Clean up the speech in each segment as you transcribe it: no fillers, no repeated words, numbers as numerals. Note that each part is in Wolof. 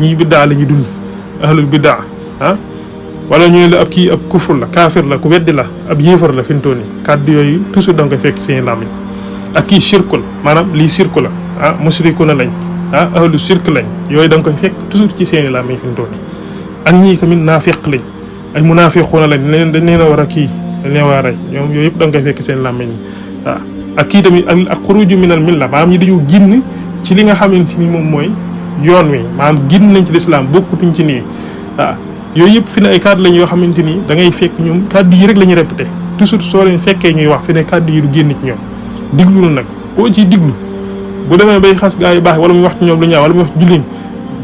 ñii biddaa la ñu dund ahlul biddaa wala ñu ne la ab kii ab kufur la kaafir la ku weddi la ab yéefar la fi mu toll nii kàddu yooyu toujours da nga koy fekk seen làmmiñ ak kii shirku la maanaam lii shirku la musrikuna lañ ahlu shirk lañ yooyu da nga koy fekk toujours ci seen làmmiñ fi mu toll nii ak ñii tamit naafiq lañ ay munaafiquuna lañ dañ leen a war a kii dañ leen war a rey ñoom yooyu yëpp da nga koy fekk seen làmmiñ ak kii tamit ak xuruju minal milla maanaam ñi dañu génn ci li nga xamante ni moom mooy yoon wi maanaam génn nañ ci lislaam bokkutuñ ci nii yooyu yëpp fi ne ay kàddu lañ yoo xamante ni da ngay fekk ñoom kàddu yi rek la ñuy répété toujours soo leen fekkee ñuy wax fi ne kàddu yi du génn ci ñoom diglu na nag koo ciy diglu bu demee bay xas gaa yu baax wala muy wax ci ñoom lu ñaaw wala muy wax julliñ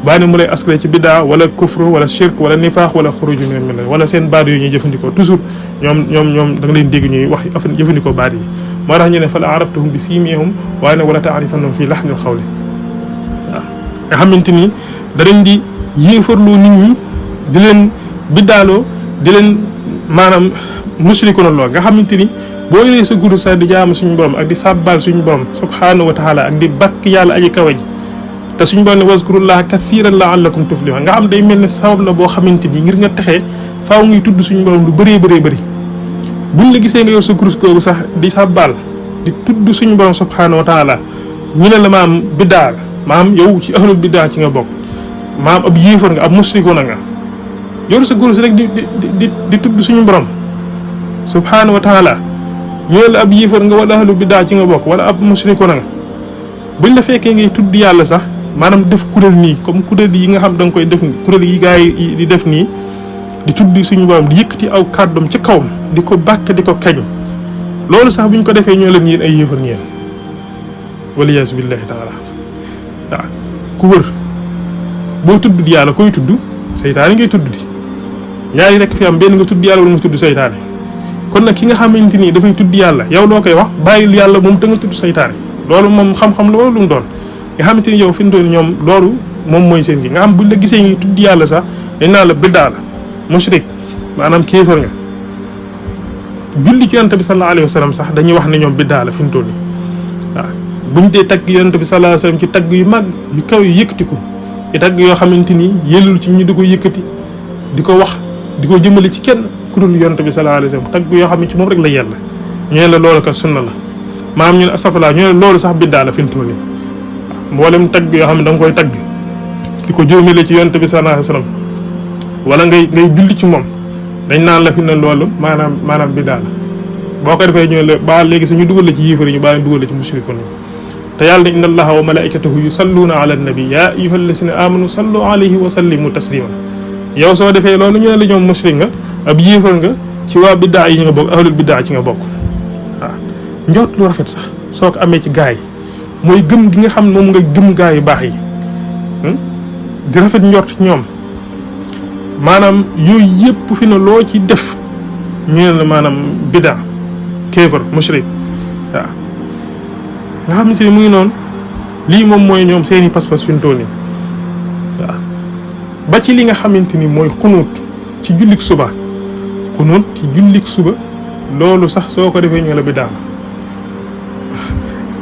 bàyyi na mu lay askale ci biddaa wala kufru wala shirk wala nifaax wala xuruju minal milla wala seen baat yooyu ñuy jëfandikoo toujours ñoom da nga leen dégg ñuy wax jëfandikoo baat yi moo tax ñu ne fa la araftuhum bi siimihum waaye nag wala taarifannahum fii lahnil xawli nga xamante ni da leen di yéefarloo nit ñi di leen biddaaloo di leen maanaam musrikoon loo nga xamante ni boo yoree sa guru sa di jaamu suñu borom ak di sàbbaal suñu borom subhaanahu wa taala ak di bakk yàlla aji kawe ji te suñu borom ne wazkurullaha kathiran la'allakum tuflihun nga xam day mel ne sabab la boo xamante ni ngir nga texee faaw ngay tudd suñu borom lu bëree bëri buñ la gisee nga yor sa kurus googu sax di sàbbaal di tudd suñu borom subhaanahu wa taala ñu ne la maam biddaa la maam yow ci ahlul biddaa ci nga bokk maam ab yéefar nga ab musrikoon nga yor sa kurus rek di tudd suñu borom subhaanahu wa taala ñu ne la ab yéefar nga wala ahlul biddaa ci nga bokk wala ab musrikoon nga buñ la fekkee ngay tudd yàlla sax maanaam def kuréel nii comme kuréel yi nga xam da nga koy def nii kuréel yi gaa yi di def nii di tudd suñu borom di yëkkati aw kàddoom ci kawam di ko bàkk di ko kañ loolu sax buñ ko defee ñoo leen yéen ay yéefar ngeen waliyaasu billahi taala waaw ku wër boo tudd di yàlla koy tudd seytaane ngay tudd di ñaari rek fi am benn nga tudd yàlla wala nga tudd seytaane kon nag ki nga xamante ni dafay tudd yàlla yow loo koy wax bàyyil yàlla moom te nga tudd seytaane loolu moom xam-xam la wala lu mu doon nga xamante ni yow fi mu doon ñoom loolu moom mooy seen gi nga xam buñ la gisee ngi tudd yàlla sax dañ naan la biddaa la mushrik maanaam kéefar nga julli ci yonent bi sallallahu alayhi wa sallam sax dañuy wax ne ñoom biddaa la fi mu toll nii waaw buñ dee tagg yonent bi sallallahu alayhi wa sallam ci tagg yu mag yu kaw yu yëkkatiku ci tagg yoo xamante ni yellul ci ñu di ko yëkkati di ko wax di ko jëmale ci kenn ku dul yonent bi sallallahu alayhi wa sallam tagg yoo xam ne ci moom rek la yella ñu ne la loolu kat sunna la maam ñu ne asafala ñu ne loolu sax biddaa la fi mu toll nii mboolem tagg yoo xam ne da nga koy tagg di ko jëmale ci yonent bi sallallahu alayhi wa sallam wala ngay julli ci moom dañ naan la fi ne loolu maanaam biddaa la boo ko defee ñu la ba léegi suñu dugal la ci yéefar yi ñu baa dugal la ci mushrikoon te yàlla ne inna allaha wa malaikatahu yusalluuna ala nabi ya ayyuha alladina amanu sallu alayhi wa sallimu taslima yow soo defee loolu ñu ne la ñoom mushrik nga ab yéefar nga ci waa biddaa yi nga bokk ahlul biddaa ci nga bokk waaw njort lu rafet sax soo ko amee ci gaa yi mooy gëm gi nga xam moom nga gëm gaa yu baax yi di rafet njort ci ñoom maanaam yooyu yëpp fi ne loo ci def ñu ne la maanaam biddaa kéefar mushrik waaw nga xam ne mu ngi noonu lii moom mooy ñoom seeni pas-pas fi mu toll nii waaw ba ci li nga xamante ni mooy xunuut ci jullik suba xunuut ci jullik suba loolu sax soo ko defee ñu la biddaa la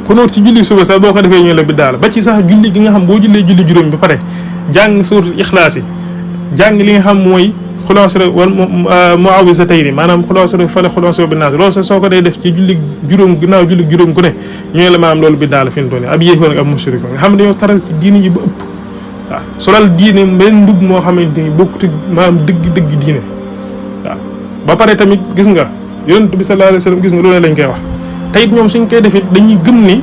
xunuut ci jullik suba sax boo ko defee ñu la biddaa la ba ci sax julli gi nga xam boo jullee julli juróom ba pare jàng suuratul Ixlaas yi jàng li nga xam mooy xulaasara wal muawwisatayni maanaam xulaasara fale xulaasara bi naas loolu sax soo ko day def ci julli juróom ginnaaw julli juróom ku ne ñu ne la maanaam loolu biddaa la fi mu toll nii ab yéefar nga ab mushrik nga xam ne dañoo taral ci diine yi ba ëpp waaw solal diine benn mbub moo xamante ni bokkut maanaam dëgg diine waaw ba pare tamit gis nga yonent bi sallallahu alayhi wa sallam gis nga loolu lañ koy wax te it ñoom suñ koy defit dañuy gëm ni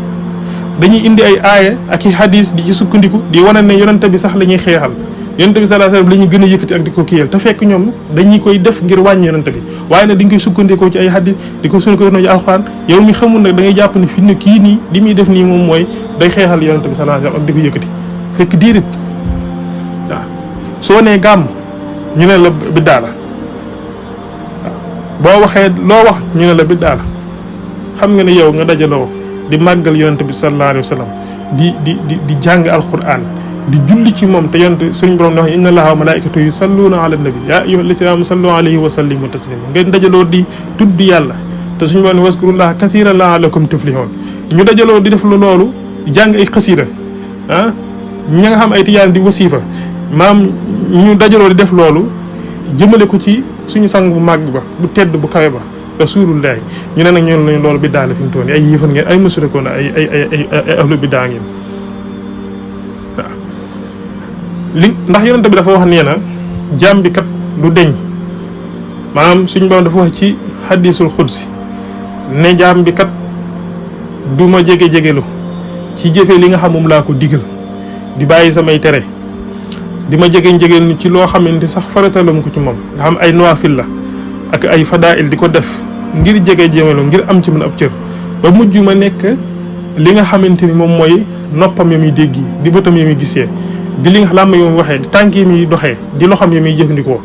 dañuy indi ay aaya ak i hadis di ci sukkandiku di wane ne yonent bi sax la ñuy xeexal yonent bi sallallahu alayhi wasallam la ñuy gën a yëkkati ak di ko kiyal te fekk ñoom dañuy koy def ngir wàññi yonent bi waaye nag dañ koy sukkandikoo ci ay hadis di ko sukkandikoo ci alxuraan yow mi xamul nag da ngay jàpp ne fi ne kii nii li muy def nii moom mooy day xeexal yonent bi sallallahu alayhi wasallam ak di ko yëkkati fekk diirit waaw soo nee gàmm ñu ne la biddaa la waaw boo waxee loo wax ñu ne la biddaa la xam nga ne yow nga dajaloo di màggal yonent bi sallallahu alayhi wasallam di jàng alxuraan di julli ci moom te yonent suñu borom ne wax inna allaha wa malaikatahu yusalluna ala nabi ya ayyuha alladhina amanu sallu alayhi wa sallimu taslima ngeen dajaloo di tudd yàlla te suñu borom ne wazkurullaha kathiran la'allakum tuflihun ñu dajaloo di def loolu jàng ay xasida ña nga xam ay tijaan di wasifa maam ñu dajaloo di def loolu jëmale ko ci suñu sang bu màgg ba bu tedd bu kawe ba rasulullah ñu ne nag ñoom lañu loolu biddaa la fi mu toll nii ay yéefar ngeen ay musrikoon ay ahlu biddaa ngeen waaw ndax yonent bi dafa wax nee na jaam bi kat du deñ maanaam suñu borom dafa wax ci hadisul xudsi ne jaam bi kat du ma jege-jegelu ci jëfee li nga xam moom laa ko digal di bàyyi samay tere di ma jege-jegelu ci loo xamante sax faratalam ko ci moom nga xam ay nawaafil la ak ay fadail di ko def ngir jege-jegelu ngir am ci mën ab cër ba mujj ma nekk li nga xamante ni moom mooy noppam ya muy dégg di bëtam ya muy gisee di li nga làmm yi muy waxee di tànk yi muy doxee di loxam ya muy jëfandikoo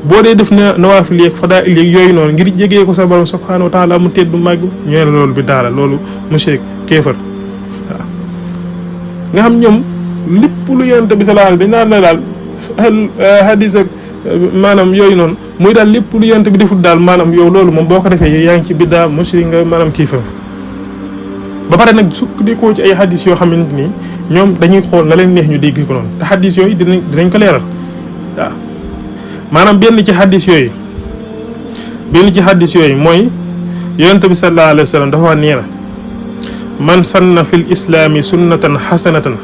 boo dee def na nawaafil yeeg fadail yeeg yooyu noonu ngir jegee ko sa borom subhanahu wa taala mu teddu màgg ñu ne loolu bi daala loolu monsieur kéefar waaw nga xam ñoom lépp lu yonent bi sallallahu alayhi wasallam dañ naan la daal hadis ak maanaam yooyu noonu muy daal lépp lu yonent bi deful daal maanaam yow loolu moom boo ko defee yaa ngi ci biddaa mushrik nga maanaam kéefar ba pare nag sukkandikoo ci ay hadis yoo xamante ni ñoom dañuy xool na leen neex ñu dégg ko noonu te hadis yooyu dinañ ko leeral waaw maanaam benn ci hadis yooyu mooy yonent bi sallallahu alayhi wasallam dafa wax nee na man sanna fil islaami sunnatan xasanatan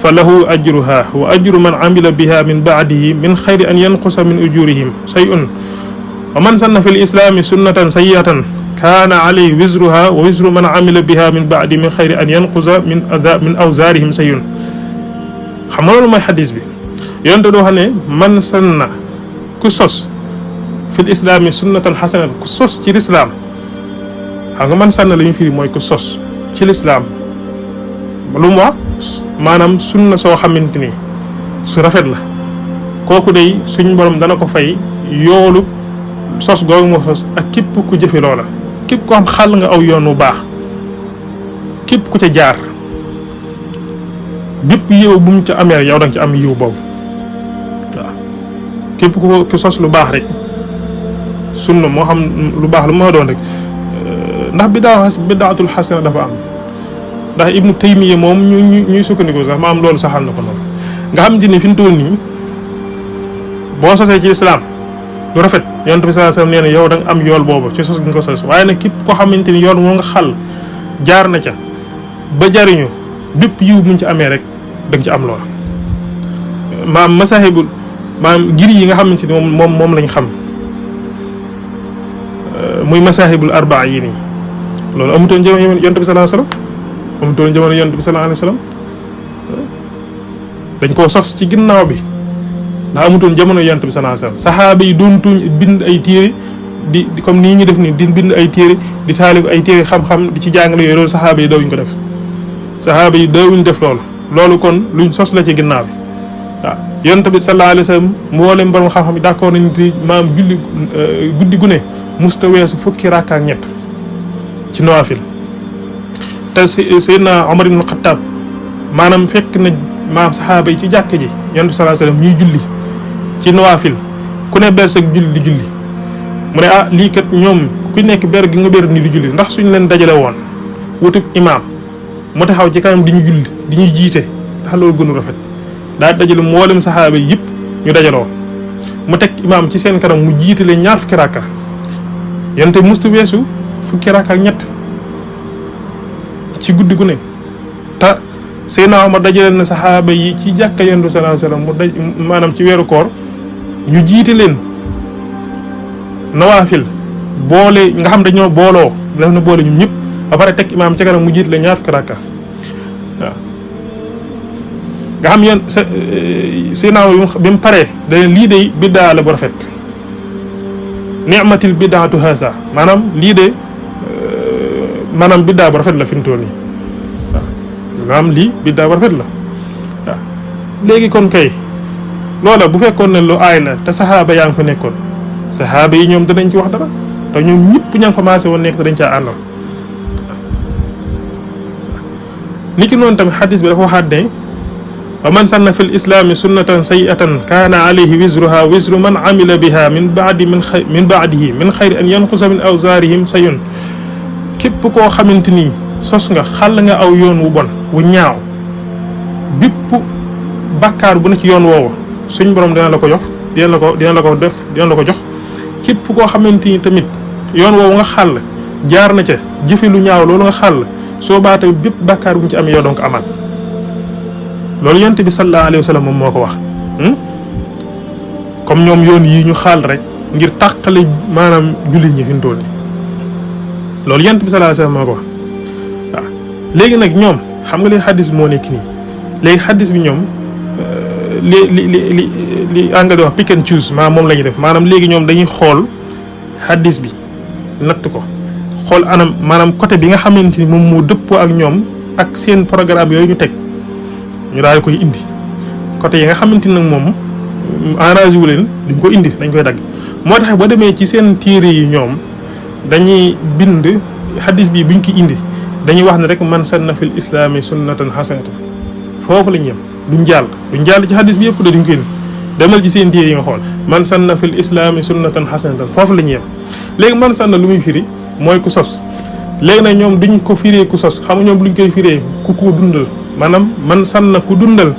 fa lahu ajruha wa ajru man amila biha min baadihi min xayri an yanqusa min ujurihim shay'un wa man sanna fil islaami sunnatan sayyi'atan kaana alayhi wizruha wa wizru man amila biha min baadi min xayri an yanqusa min awzaarihim shay'un xam nga loolu mooy xadis bi yonte doo xam ne man sanna ku sos fil islaami sunnatan xasanatan ku sos ci lislaam xam nga man sanna la ñu firi mooy ku sos ci lislaam lu mu wax maanaam sunna soo xamante ni su rafet la kooku day suñ borom dana ko fay yoolu sos googu moo sos ak képp ku jëfe loola képp ko xam xàll nga aw yoon wu baax képp ku ca jaar bépp yiw bu mu ca amee yow danga ci am yiw boobu waaw képp ku sos lu baax rek sunna moo xam lu baax lu moo doon rek ndax bidaatul xasana dafa am ndax ibnu taymiya moom ñuy sukkandiku sax maam loolu saxal na ko noonu nga xam ni fi mu toll nii boo sosee ci islam lu rafet yonent bi sallallahu alayhi wasallam nee na yow da nga am yool boobu ci sos gi nga ko sos waaye nag képp koo xamante ni yoon moo nga xal jaar na ca ba jariñu bépp yiw muñ ci amee rek da nga ci am loola maam masahibul maam ngir yi nga xamante ni moom lañ xam muy masahibul arbaa yi nii loolu amutoon jamono yonent bi sallallahu alayhi wasallam amutoon jamono yonent bi sallallahu alayhi wasallam dañ koo sos ci ginnaaw bi ndax amutoon jamono yonent bi sallallahu alayhi wasallam saxaaba yi doon tuñ bind ay téere di comme nii ñu def nii di bind ay téere di taalib ay téere xam-xam di ci jàngale yooyu loolu saxaaba yi dawuñ ko def saxaaba yi dawuñ def loolu kon luñ sos la ci ginnaaw bi waaw yonent bi sallallahu alayhi wasallam mboolem borom xam-xam yi d'accord nañu di maam julli guddi gu ne musta weesu fukki rakka ak ñett ci nawaafil te Seydina Omar ibn Khattab maanaam fekk na maam saxaaba yi ci jàkk ji yonent bi sallallahu alayhi wasallam ñuy julli ci nawaafil ku ne ber sag julli di julli mu ne lii kat ñoom ku nekk ber gi nga ber ni di julli ndax suñ leen dajale woon wutub imaam mu taxaw ci kanam di ñu julli di ñuy jiite ndax loolu gënu rafet daa dajale mboolem saxaaba yi yëpp ñu dajaloo mu teg imaam ci seen kanam mu jiite leen ñaar fukki rakka yonent bi mustu weesu fukki rakka ak ñett ci guddi gu ne te Seydina Omar dajale na saxaaba yi ci jàkka yonent bi sallallahu alayhi wasallam mu daj maanaam ci weeru koor ñu jiite leen nawaafil boole nga xam dañoo booloo def na boole ñun ñëpp ba pare teg imaam ci kanam mu jiite leen ñaar fukki rakka waaw nga xam yéen Seydina bi mu paree dana lii de biddaa la bu rafet ni'matil biddaatu haasa maanaam lii de maanaam biddaa bu rafet la fi mu toll nii waaw maanaam lii biddaa bu rafet la waaw léegi kon kay loola bu fekkoon ne lu aay la te saxaaba yaa ngi fa nekkoon saxaaba yi ñoom danañ ci wax dara te ñoom ñëpp ña nga fa maase woon nekk te dañ caa àndal ni ki noonu tamit xadis bi dafa waxaat ne wa man sanna fi l islaami sunnatan sayyi'atan kaana alayhi wizruha wizru man amila biha min baadihi min xayri an yanqusa min awzaarihim sayun képp koo xamante ni sos nga xàll nga aw yoon wu bon wu ñaaw bépp bàkkaar bu ne ci yoon woowu suñ borom dina la ko jox dina la ko jox képp koo xamante ni tamit yoon woowu nga xàll jaar na ca jëfe lu ñaaw loolu nga xàll soo baa tamit bépp bàkkaar bu mu ci amee yow donc amaat loolu yonent bi sallallahu alayhi wa sallam moom moo ko wax comme ñoom yoon yii ñu xaal rek ngir tàqale maanaam jullit ñi fi mu toll nii loolu yonent bi sallallahu alayhi wa sallam moo ko wax waaw léegi nag ñoom xam nga léegi xaddis moo nekk nii léegi xaddis bi ñoom li anglais di wax pick and choose maanaam moom la ñuy def maanaam léegi ñoom dañuy xool xaddis bi natt ko xool anam maanaam côté bi nga xamante ni moom moo dëppoo ak ñoom ak seen programme yooyu ñu teg ñu daal di koy indi côté yi nga xamante ni nag moom enragé wu leen duñ ko indi dañ koy dagg moo tax boo demee ci seen téere yi ñoom dañuy bind xaddis bi buñ ko indi dañuy wax ne rek man sanna fil islaami sunnatan hasanatan foofu lañ yem duñ jàll ci xaddis bi yëpp da duñ ko indi demal ci seen téere yi nga xool man sanna fil islaami sunnatan hasanatan foofu lañ yem léegi man sanna lu muy firi mooy ku sos léegi nag ñoom duñ ko firee ku sos xam nga ñoom luñ koy firee ku ko dundal maanaam man sanna ku dundal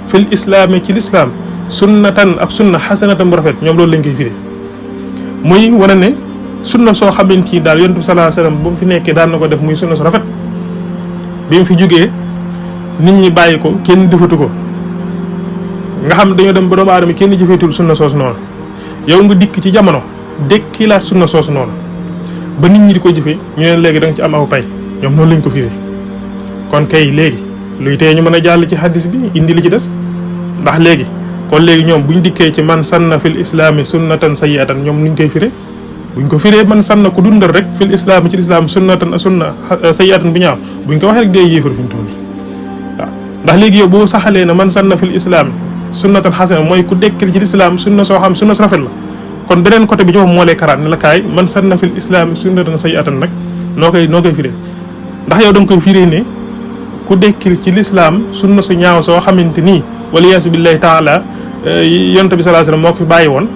fil islaami ci lislaam sunnatan ab sunna xasanatan bu rafet ñoom loolu lañ koy firee muy wane ne sunna soo xamante ni daal yonent bi sallallahu alayhi wasallam ba mu fi nekkee daan na ko def muy sunna su rafet bi mu fi jógee nit ñi bàyyi ko kenn defatu ko nga xam dañoo dem ba doomu aadama kenn jëfeetul sunna soosu noonu yow nga dikk ci jamono dekkilaat sunna soosu noonu ba nit ñi di ko jëfee ñu ne léegi da nga ci am aw pay ñoom noonu lañ ko firee kon kay léegi luy tee ñu mën a jàll ci hadis bi indi li ci des ndax léegi kon léegi ñoom buñ dikkee ci man sanna fil islaami sunnatan sayyi'atan ñoom nuñ koy firee buñ ko firee man sanna ku dundal rek fil islaami ci lislaam sunna sayyi'atan bu ñaaw buñ ko waxee rek dee yéefar fi mu toll nii waaw ndax léegi yow boo saxalee ne man sanna fil islaami sunnatan xasana mooy ku dekkil ci lislaam sunna soo xam sunna su rafet la kon beneen côté bi ci moom moo lay karaat ne la kaay man sanna fil islaami sunnatan sayyi'atan nag noo koy firee ndax yow da nga koy firee ne ku dekkil ci lislaam sunna su ñaaw soo xamante nii waliyaasu billahi taala yonent bi sallallahu alayhi wasallam moo ko bàyyi woon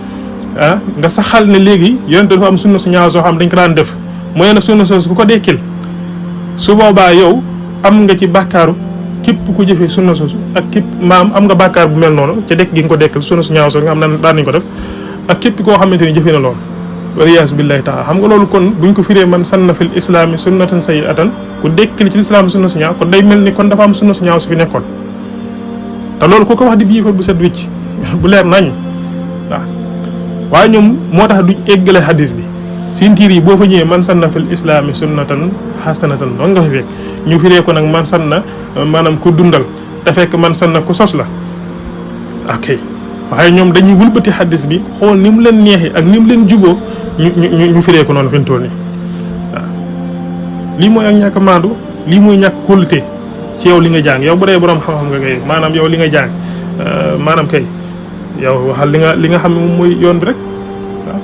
nga saxal ne léegi yonent dafa am sunna su ñaaw soo xam dañ ko daan def mooy nag sunna soosu ku ko dekkil su boobaa yow am nga ci bàkkaaru képp ku jëfee sunna soosu ak képp maam am nga bàkkaar bu mel noonu ca dekk gi nga ko dekkal sunna su ñaaw soosu nga xam ne daan nañ ko def ak képp koo xamante ni jëfee na loolu waliyaasu billahi taala xam nga loolu kon buñ ko firee man sanna fil islaami sunnatan sayyi'atan ku dekkil ci lislaam sunna su ñaaw kon day mel ni kon dafa am sunna su ñaaw su fi nekkoon te loolu ku ko wax di biifal bu set wicc bu leer nañ waaw waaye ñoom moo tax duñ eggale hadis bi seen tiir yi boo fa ñëwee man sanna fil islaami sunnatan hasanatan noonu nga fa fekk ñu firee ko nag man sanna maanaam ku dundal te fekk man sanna ku sos la ok waaye ñoom dañuy wëlbati hadis bi xool ni mu leen neexee ak ni mu leen juboo ñu firee ko noonu fi mu toll nii waaw lii mooy ak ñàkk maandu lii mooy ñàkk kóolute ci yow li nga jàng yow bu dee borom xam-xam nga kay maanaam yow li nga jàng maanaam kay yow waxal li nga xam ne moom mooy yoon bi rek waaw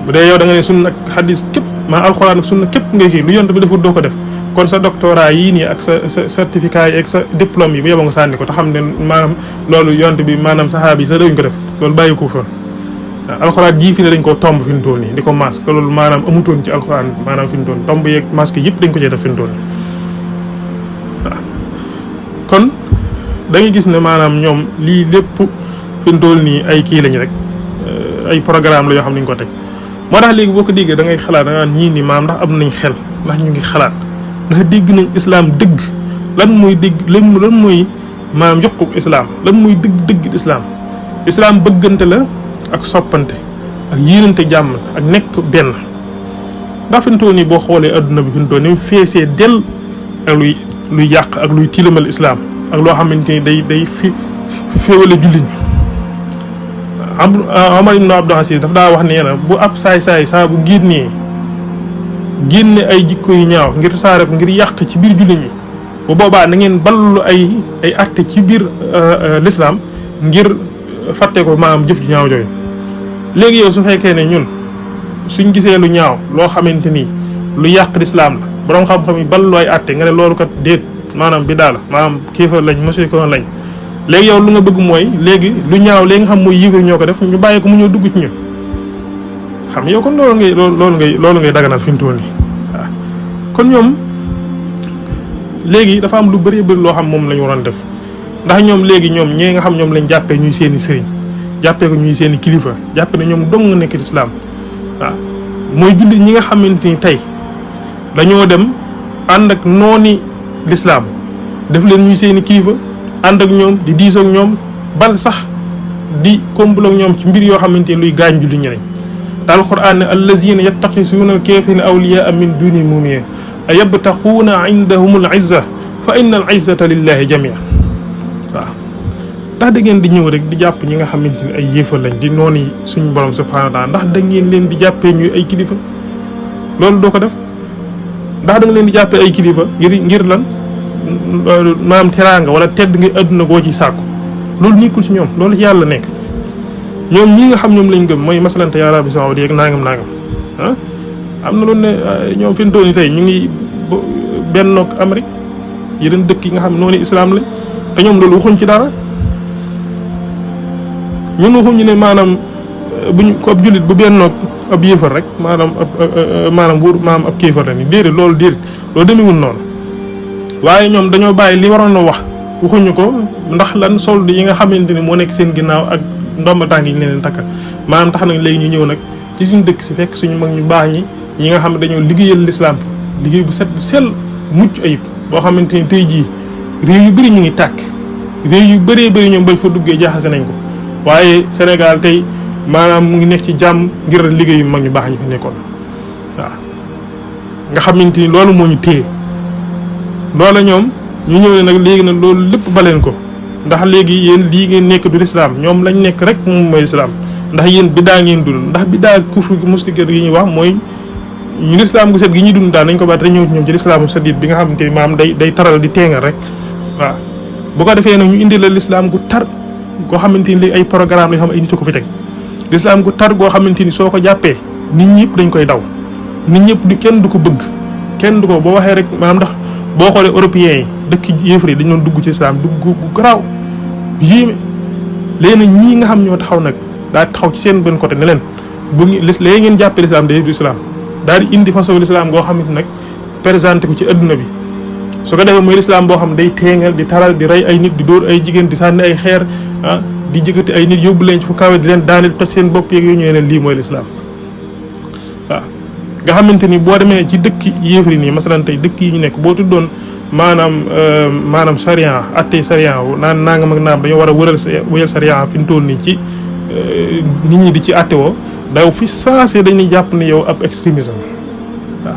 bu dee yow da nga ne sunna ak xadis képp maa alxuraan ak sunna képp ngay kii lu yont bi defut doo ko def kon sa doctorat yii nii ak sa certificat yi ak sa diplôme yi bu yeboo nga sànni ko te xam ne maanaam loolu yont bi maanaam saxaaba yi sax dañ ko def loolu bàyyi ko foon waaw alxuraan jii fi ne dañ koo tomb fi mu toll nii di ko masque loolu maanaam amutoon ci alxuraan maanaam fi mu toll tomb yeeg masque yëpp dañ ko cee def fi mu toll nii waaw kon da ngay gis ne maanaam ñoom lii lépp fi mu toll nii ay kii lañ rek ay programme la yoo xam ne ñu ko teg moo tax léegi boo ko déggee da ngay xalaat da nga naan ñii nii maam ndax am nañ xel ndax ñu ngi xalaat ndax dégg nañ islam dëgg lan mooy dégg lan mooy maanaam yokku islam lan mooy dëgg islam bëggante la ak soppante ak yéenante jàmm ak nekk benn ndax fi mu toll nii boo xoolee adduna bi fi mu toll nii feesee del ak luy yàq ak luy tilimal islam ak loo xamante ni day féewale jullit ñi Omar ibn Abdul Aziz daf daa wax ne na bu ab saay-saay saa bu génne ay jikko yu ñaaw ngir saare ko ngir yàq ci biir jullit ñi bu boobaa na ngeen ballu ay acte ci biir l'islam ngir fàtte ko maanaam jëf ju ñaaw jooyu léegi yow su fekkee ne ñun suñ gisee lu ñaaw loo xamante ni lu yàq l'islam la borom xam-xam yi ballu ay acte nga ne loolu kat déet maanaam bi daala maanaam kéefar lañ monsieur ko lañ léegi yow lu nga bëgg mooy léegi lu ñaaw léegi nga xam mooy yéefar ñoo ko def ñu bàyyi ko mu ñëw dugg ci ñun xam yow kon loolu ngay daganal fi mu toll nii waaw kon ñoom léegi dafa am lu bëree bëri loo xam moom la ñu waroon def ndax ñoom léegi ñoom ñee nga xam ñoom lañ jàppee ñuy seeni sëriñ jàppee ko ñuy seeni kilifa jàppe ne ñoom dong nga nekk lislaam waaw mooy jullit ñi nga xamante ni tey dañoo dem ànd ak nooni lislaam def leen ñuy seeni kilifa ànd ak ñoom di diisoo ak ñoom bal sax di kombaloo ak ñoom ci mbir yoo xamante ni luy gaañ jullit ñi lañ te alquran ne allazina yattaqisuuna alkafirina awliyaa min duni mu'minin ayabtaquuna indahum al izza fa inna al izzata lillahi jamia waaw ndax da ngeen di ñëw rek di jàpp ñi nga xamante ni ay yéefal lañ di noonu suñu borom subhanahu wa taala ndax da ngeen leen di jàppee ñuy ay kilifa loolu doo ko def ndax da nga leen di jàppee ay kilifa ngir lan maanaam teraanga wala tedd nga àdduna goo ci sàkku loolu nekkul ci ñoom loolu ci yàlla nekk ñoom ñii nga xam ñoom lañ gëm mooy masalante ya Arabie Saoudite ak nangam ah am na loolu ne ñoom fi mu toll nii tey ñu ngi bennoog Amérique yeneen dëkk yi nga xam noonu islam lañ te ñoom loolu waxuñ ci dara ñun waxuñu ne maanaam buñ ko ab jullit bu bennoog ab yéefar rek maanaam ab kéefar la ni déedéet loolu demewul noonu waaye ñoom dañoo bàyyi li waroon a wax waxuñu ko ndax lan solde yi nga xamante ni moo nekk seen ginnaaw ak ndomba tànk yi ñu leen takkal maanaam tax nag léegi ñu ñëw nag ci suñu dëkk si fekk suñu mag ñu baax ñi nga xam ne dañoo liggéeyal lislaam liggéey bu set bu sell mucc ayib boo xamante ni tey jii réew yu bëri ñu ngi tàkk réew yu bëree bëri ñoom bañ fa duggee jaaxase nañ ko waaye Sénégal tey maanaam mu ngi nekk ci jàmm ngir liggéey yu mag ñu baax ñi fa nekkoon waaw nga xamante ni loolu moo ñu téye loola ñoom ñu ñëw ne nag léegi nag loolu lépp baleen ko ndax léegi yéen lii ngeen nekk du lislaam ñoom lañ nekk rek moom mooy lislaam ndax yéen biddaa ngeen dund ndax biddaa kufru muslikin gi ñuy wax mooy ñu lislaam gu set gi ñuy dund daal nañ ko baat rek ñëw ci ñoom ci lislaamu sadid bi nga xamante ni maam day taral di teengal rek waaw bu ko defee nag ñu indi la lislaam gu tar goo xamante ni léegi ay programme la yoo xam ay nit ko fi teg lislaam gu tar goo xamante ni soo ko jàppee nit ñëpp dañ koy daw nit ñëpp di kenn du ko bëgg kenn du ko boo waxee rek maanaam ndax boo xoolee européens yi dëkk yéefar yi dañ doon dugg ci islam dugg gu garaaw yéeme léegi nag ñii nga xam ñoo taxaw nag daa taxaw ci seen benn côté ne leen bu léegi ngeen jàppee l'islam day du islam daal di indi façon l'islam goo xamante nag présenté ko ci adduna bi su ko defee mooy l'islam boo xam day teengal di taral di rey ay nit di dóor ay jigéen di sànni ay xeer di jëkkati ay nit yóbbu leen ci fu kawe di leen daaneel toj seen bopp yeeg yooyu ñëwee leen lii mooy l'islam waaw nga xamante ni boo demee ci dëkk yéefar yi nii masalan tey dëkk yi ñu nekk boo tuddoon maanaam sariya attey sariya naan nangam ak naam dañoo war a wëyal sariya fi mu toll nii ci nit ñi di ci atte woo daw fi saasee dañuy jàpp ne yow ab extrémisme waaw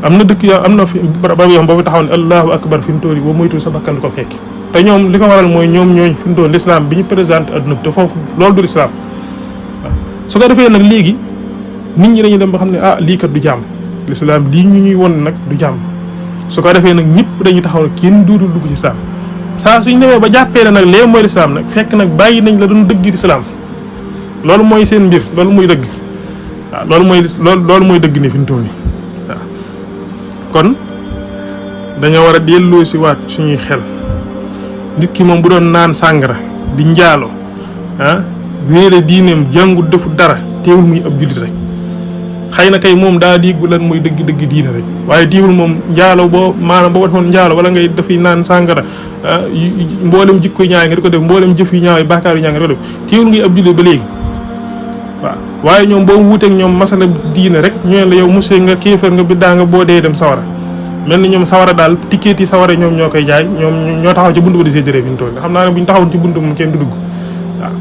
am na dëkk yoo am na fi barab yoo xam boobu taxaw ne allahu akbar fi mu toll nii boo moytul sa bakkan du ko fekk te ñoom li ko waral mooy ñoom ñooñ fi mu toll l'islam bi ñu présenté adduna bi te foofu loolu du l'islam waaw su ko defee nag léegi nit ñi dañuy dem ba xam ne lii kat du jàmm l'islam lii ñu ñuy won nag du jàmm su ko defee nag ñëpp dañuy taxaw nag kenn dootul dugg ci islam saa suñ demee ba jàppee ne nag lee mooy l'islam nag fekk nag bàyyi nañ la doon dëgg islam loolu mooy seen mbir loolu muy dëgg waaw loolu mooy dëgg ni fi mu toll nii waaw kon dañoo war a delloo si waat suñuy xel nit ki moom bu doon naan sàngara di njaalo wéere diineem jàngul defu dara teewul muy ab jullit rek xëy na kay moom daa diggu lan mooy dëgg diine rek waaye teewul moom njaalo boo maanaam boo defoon njaalo wala ngay dafi naan sàngara mboolem jikko ñaaw nga di ko def mboolem jëf yu ñaaw yi bàkkaar yu ñaaw nga di ko def teewul ngay ab jullit ba léegi waaw waaye ñoom boo wuuteeg ñoom masala diine rek ñoo la yow musee nga kéefar nga biddaa nga boo dee dem sawara mel ni ñoom sawara daal ticket yi sawara ñoom ñoo koy jaay ñoom ñoo taxaw ci buntu ba di see jëree fi ñu toll xam naa ne bu ñu taxawoon ci buntu moom kenn du dugg waaw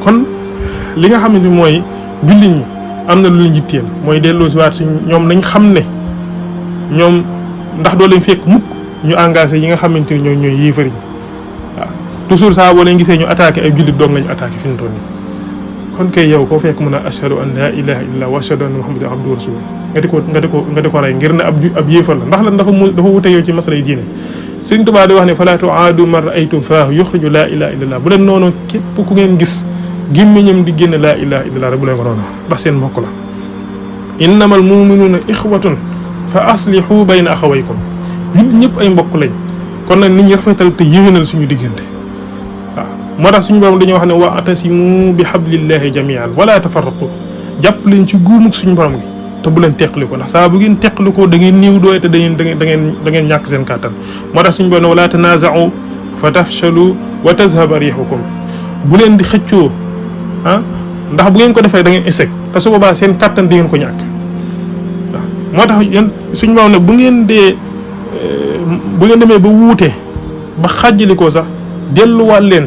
kon li nga xamante ni mooy jullit ñi am na lu leen yitteel mooy delloo si waat si ñoom nañ xam ne ñoom ndax doo leen fekk mukk ñu engagé yi nga xamante ni ñooy yéefar yi waaw toujours saa boo leen gisee ñu attaqué ay jullit doog lañu attaqué fi ñu toll nii kon kay yow koo fekk mun a ashhadu an la ilaha illallah wa ashhadu anna muhammadan abduhu wa rasuluhu nga di ko rey ngir ne ab yéefar la ndax lan dafa wute yow ci masala yi diine Sëriñ Tuubaa di wax ne fala tuaadu man raaytum faahu yuxriju laa ilaha illallah bu leen noonu képp ku ngeen gis gémmiñam di génn laa ilaha illallah rek bu leen ko noonu ndax seen mbokk la innamal muminuuna ixwatun fa aslihu bayna axawaykum ñun ñëpp ay mbokk lañ kon nag nit ñi rafetal te yéwénal suñu diggante waaw moo tax suñu borom dañoo wax ne wa atasimu bi hablillahi jamian wala tafarraqu jàpp leen ci guumuk suñu borom gi te bu leen teqali ko ndax saa bu ngeen teqali ko da ngeen néew doole te da ngeen ñàkk seen kàttan moo tax suñu borom wala tanaaza'u fa tafshalu wa tazhaba riihukum bu leen di xëccoo ndax bu ngeen ko defee da ngeen échec te su boobaa seen kàttan di ngeen ko ñàkk waaw moo tax yéen suñu borom ne bu ngeen demee ba wuute ba xàjjali ko sax delluwaat leen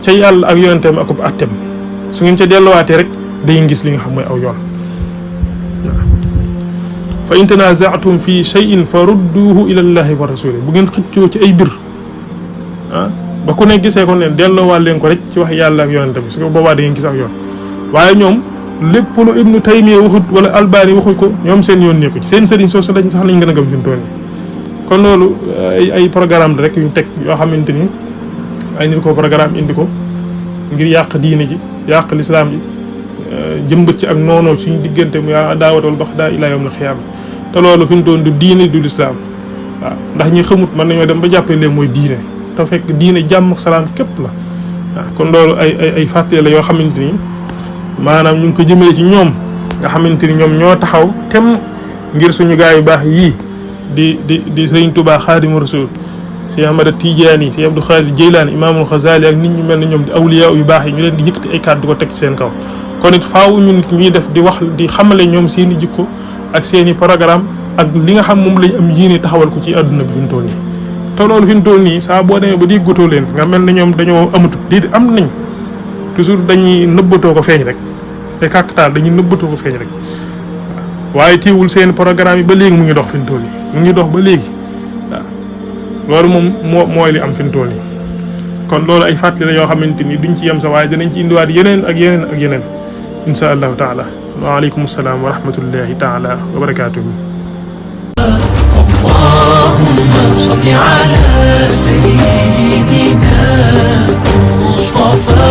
ca yàlla ak yonenteem ak atteem su ngeen ca delluwaatee rek day gis li nga xam mooy aw yoon fa in tanaza'tum fi shay'in farudduhu ila llahi wa rasuli bu ngeen xëccoo ci ay bir ba ku ne gisee ko leen delloowaat leen ko rek ci wax yàlla ak yonente bi su ko boobaa da ngeen gis aw yoon waaye ñoom lépp lu Ibnu Taymiya waxut wala Albani waxut ko ñoom seen yoon nekku ci seen sëriñ soosu dañ sax lañ gën a gëm fi mu toll nii kon loolu ay programme rek yu teg yoo xamante ni ay nit ko programme indi ko ngir yàq diine ji yàq lislaam ji jëmbat ci ak noonoo suñu diggante mu yaa daawat wal baxdaa ilaa yawmil xiyaama te loolu fi mu doon du diine du lislaam waaw ndax ñi xamut mën nañoo dem ba jàppee leen mooy diine te fekk diine jàmm ak salaam képp la waaw kon loolu ay fàttali la yoo xamante ni maanaam ñu ngi ko jëmee ci ñoom nga xamante ni ñoom ñoo taxaw tem ngir suñu gaay yu baax yii di Sëriñ Tuubaa Xaadimu Rasuul Cheikh Ahmad Tijaani Cheikh Abdou Xaadir Jeylaani Imaamul Xasaali ak nit ñu mel ne ñoom di awliyaa yu baax yi ñu leen di yëkkati ay kàddu di ko teg ci seen kaw kon it faaw ñu nit ñuy def di wax di xamale ñoom seen i jikko ak seen i programme ak li nga xam moom lañ am yéene taxawal ko ci àdduna bi fi mu toll nii te loolu fi mu toll nii saa boo demee ba déggatoo leen nga mel ne ñoom dañoo amatut déedéet am nañ toujours dañuy nëbbatoo ko feeñ rek te kàkkatal dañuy nëbbatoo ko feeñ rek waaye teewul seen programme yi ba léegi mu ngi dox fi mu toll nii mu ngi dox ba léegi waaw loolu moom mooy li am fi mu toll nii kon loolu ay fàttali la yoo xamante ni duñ ci yem sa waaye danañ ci indiwaat yeneen ak yeneen ak yeneen insha allahu taala waaleykum salaam wa rahmatullahi taala wa barakatuhu اللهم صل على سيدنا مصطفى